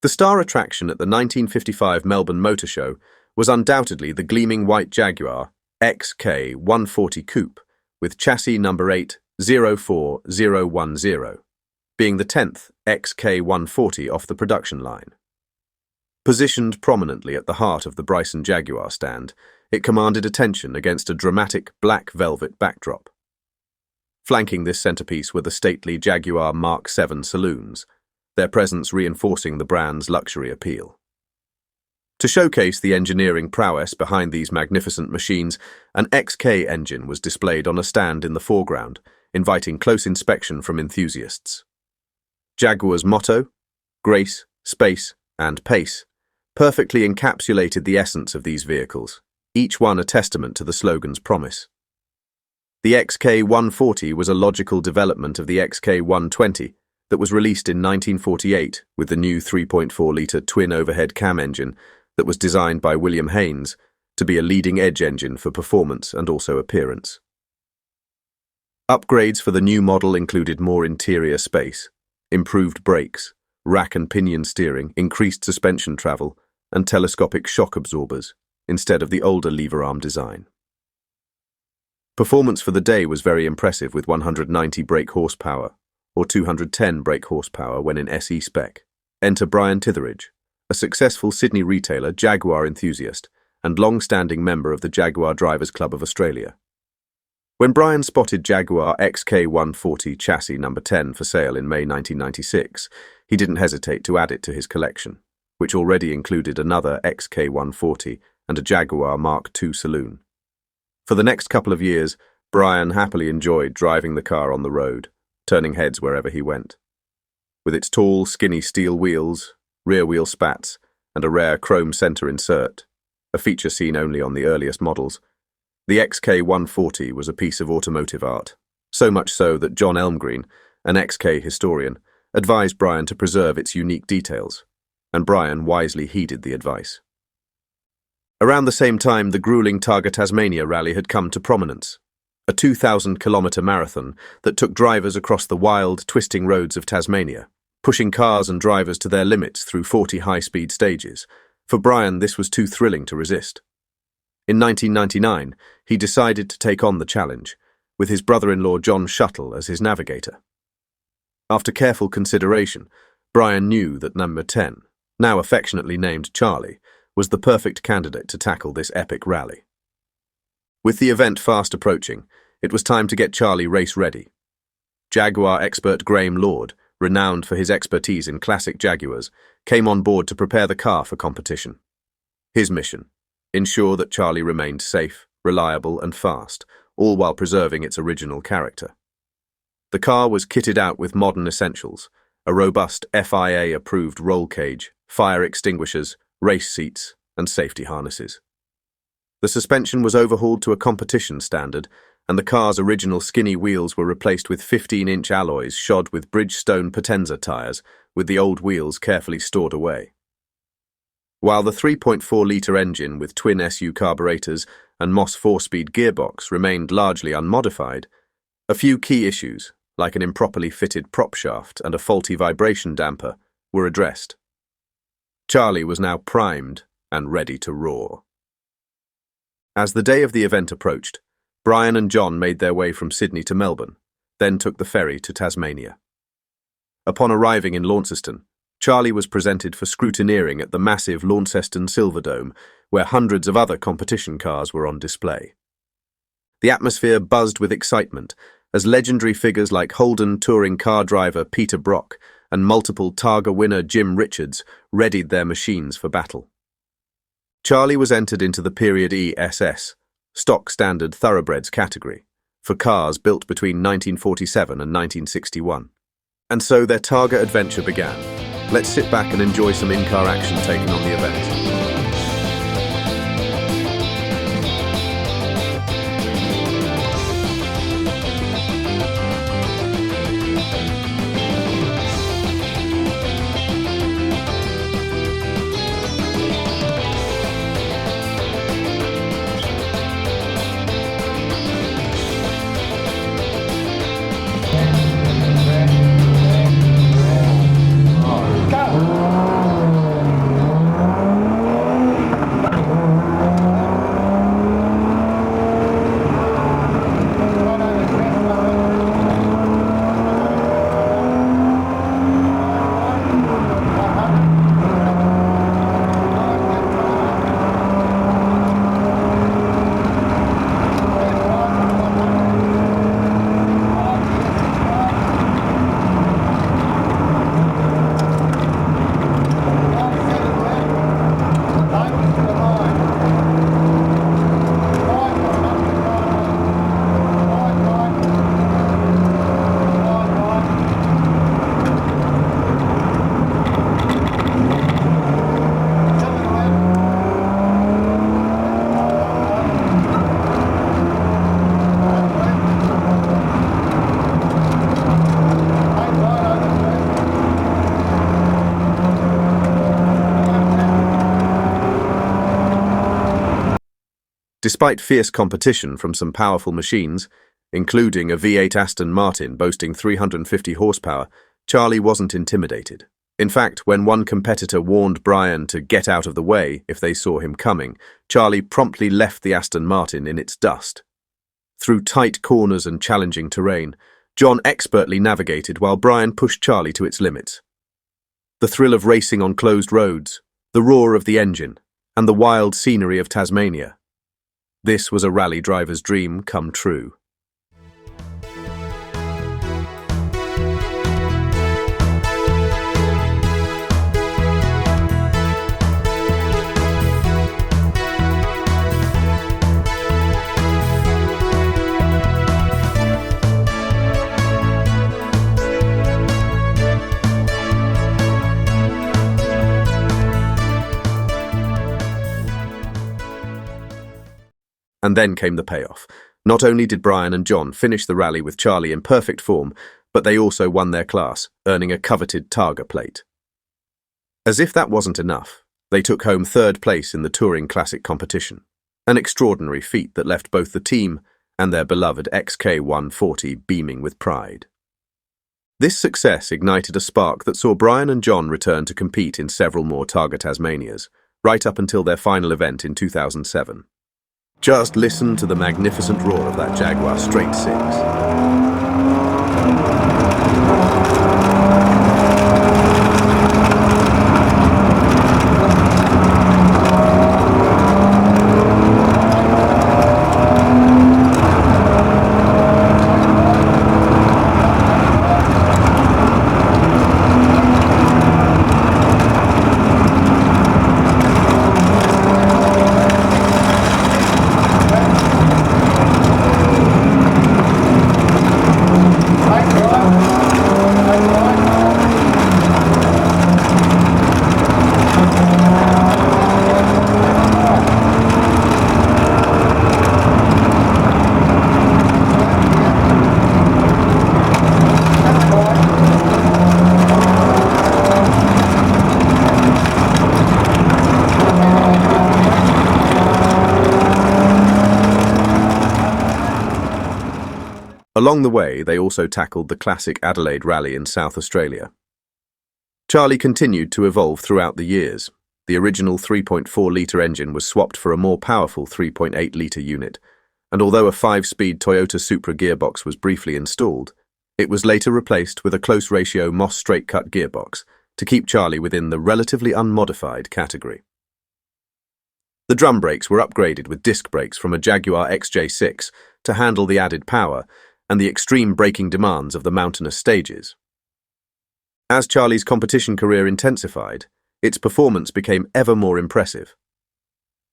The star attraction at the 1955 Melbourne Motor Show was undoubtedly the gleaming white Jaguar XK140 Coupe with chassis number 804010, being the 10th XK140 off the production line. Positioned prominently at the heart of the Bryson Jaguar stand, it commanded attention against a dramatic black velvet backdrop. Flanking this centerpiece were the stately Jaguar Mark VII saloons, their presence reinforcing the brand's luxury appeal. To showcase the engineering prowess behind these magnificent machines, an XK engine was displayed on a stand in the foreground, inviting close inspection from enthusiasts. Jaguar's motto, grace, space, and pace, perfectly encapsulated the essence of these vehicles, each one a testament to the slogan's promise. The XK140 was a logical development of the XK120 that was released in 1948 with the new 3.4-litre twin overhead cam engine that was designed by William Haynes to be a leading-edge engine for performance and also appearance. Upgrades for the new model included more interior space, improved brakes, rack and pinion steering, increased suspension travel, and telescopic shock absorbers, instead of the older lever arm design. Performance for the day was very impressive with 190 brake horsepower, or 210 brake horsepower when in SE spec. Enter Brian Titheradge, a successful Sydney retailer, Jaguar enthusiast, and long-standing member of the Jaguar Drivers Club of Australia. When Brian spotted Jaguar XK140 chassis number 10 for sale in May 1996, he didn't hesitate to add it to his collection, which already included another XK140 and a Jaguar Mark II saloon. For the next couple of years, Brian happily enjoyed driving the car on the road, turning heads wherever he went. With its tall, skinny steel wheels, rear wheel spats, and a rare chrome center insert, a feature seen only on the earliest models, the XK140 was a piece of automotive art, so much so that John Elmgreen, an XK historian, advised Brian to preserve its unique details, and Brian wisely heeded the advice. Around the same time, the grueling Targa Tasmania rally had come to prominence, a 2,000-kilometre marathon that took drivers across the wild, twisting roads of Tasmania, pushing cars and drivers to their limits through 40 high-speed stages. For Brian, this was too thrilling to resist. In 1999, he decided to take on the challenge, with his brother-in-law John Shuttle as his navigator. After careful consideration, Brian knew that number 10, now affectionately named Charlie, was the perfect candidate to tackle this epic rally. With the event fast approaching, it was time to get Charlie race-ready. Jaguar expert Graeme Lord, renowned for his expertise in classic Jaguars, came on board to prepare the car for competition. His mission: ensure that Charlie remained safe, reliable, and fast, all while preserving its original character. The car was kitted out with modern essentials: a robust FIA-approved roll cage, fire extinguishers, race seats, and safety harnesses. The suspension was overhauled to a competition standard, and the car's original skinny wheels were replaced with 15-inch alloys shod with Bridgestone Potenza tyres, with the old wheels carefully stored away. While the 3.4-litre engine with twin SU carburetors and Moss 4-speed gearbox remained largely unmodified, a few key issues, like an improperly fitted prop shaft and a faulty vibration damper, were addressed. Charlie was now primed and ready to roar. As the day of the event approached, Brian and John made their way from Sydney to Melbourne, then took the ferry to Tasmania. Upon arriving in Launceston, Charlie was presented for scrutineering at the massive Launceston Silverdome, where hundreds of other competition cars were on display. The atmosphere buzzed with excitement as legendary figures like Holden touring car driver Peter Brock and multiple Targa winner Jim Richards readied their machines for battle. Charlie was entered into the Period ESS, stock standard thoroughbreds category, for cars built between 1947 and 1961. And so their Targa adventure began. Let's sit back and enjoy some in-car action taken on the event. Despite fierce competition from some powerful machines, including a V8 Aston Martin boasting 350 horsepower, Charlie wasn't intimidated. In fact, when one competitor warned Brian to get out of the way if they saw him coming, Charlie promptly left the Aston Martin in its dust. Through tight corners and challenging terrain, John expertly navigated while Brian pushed Charlie to its limits. The thrill of racing on closed roads, the roar of the engine, and the wild scenery of Tasmania. This was a rally driver's dream come true. And then came the payoff. Not only did Brian and John finish the rally with Charlie in perfect form, but they also won their class, earning a coveted Targa plate. As if that wasn't enough, they took home third place in the Touring Classic competition, an extraordinary feat that left both the team and their beloved XK140 beaming with pride. This success ignited a spark that saw Brian and John return to compete in several more Targa Tasmanias, right up until their final event in 2007. Just listen to the magnificent roar of that Jaguar straight six. Along the way, they also tackled the classic Adelaide Rally in South Australia. Charlie continued to evolve throughout the years. The original 3.4-litre engine was swapped for a more powerful 3.8-litre unit, and although a 5-speed Toyota Supra gearbox was briefly installed, it was later replaced with a close-ratio Moss straight-cut gearbox to keep Charlie within the relatively unmodified category. The drum brakes were upgraded with disc brakes from a Jaguar XJ6 to handle the added power and the extreme braking demands of the mountainous stages. As Charlie's competition career intensified, its performance became ever more impressive.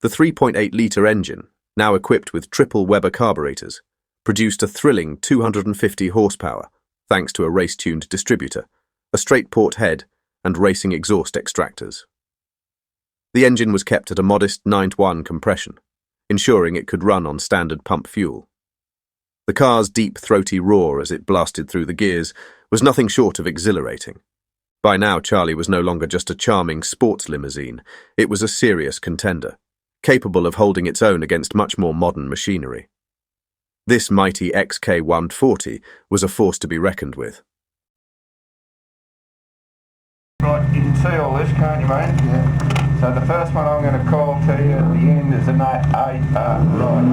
The 3.8-litre engine, now equipped with triple Weber carburetors, produced a thrilling 250 horsepower thanks to a race-tuned distributor, a straight port head, and racing exhaust extractors. The engine was kept at a modest 9-to-1 compression, ensuring it could run on standard pump fuel. The car's deep, throaty roar as it blasted through the gears was nothing short of exhilarating. By now, Charlie was no longer just a charming sports limousine. It was a serious contender, capable of holding its own against much more modern machinery. This mighty XK140 was a force to be reckoned with. Right, you can see all this, can't you, mate? Yeah. So the first one I'm going to call to you at the end is an 8, right.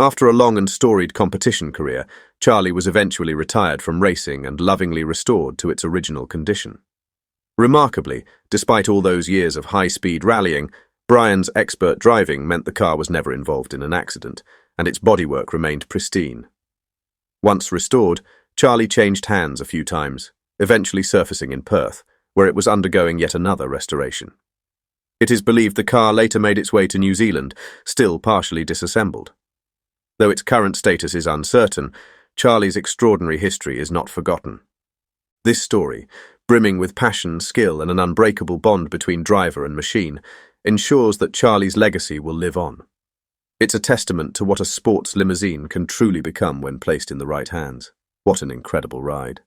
After a long and storied competition career, Charlie was eventually retired from racing and lovingly restored to its original condition. Remarkably, despite all those years of high-speed rallying, Brian's expert driving meant the car was never involved in an accident, and its bodywork remained pristine. Once restored, Charlie changed hands a few times, eventually surfacing in Perth, where it was undergoing yet another restoration. It is believed the car later made its way to New Zealand, still partially disassembled. Though its current status is uncertain, Charlie's extraordinary history is not forgotten. This story, brimming with passion, skill, and an unbreakable bond between driver and machine, ensures that Charlie's legacy will live on. It's a testament to what a sports limousine can truly become when placed in the right hands. What an incredible ride.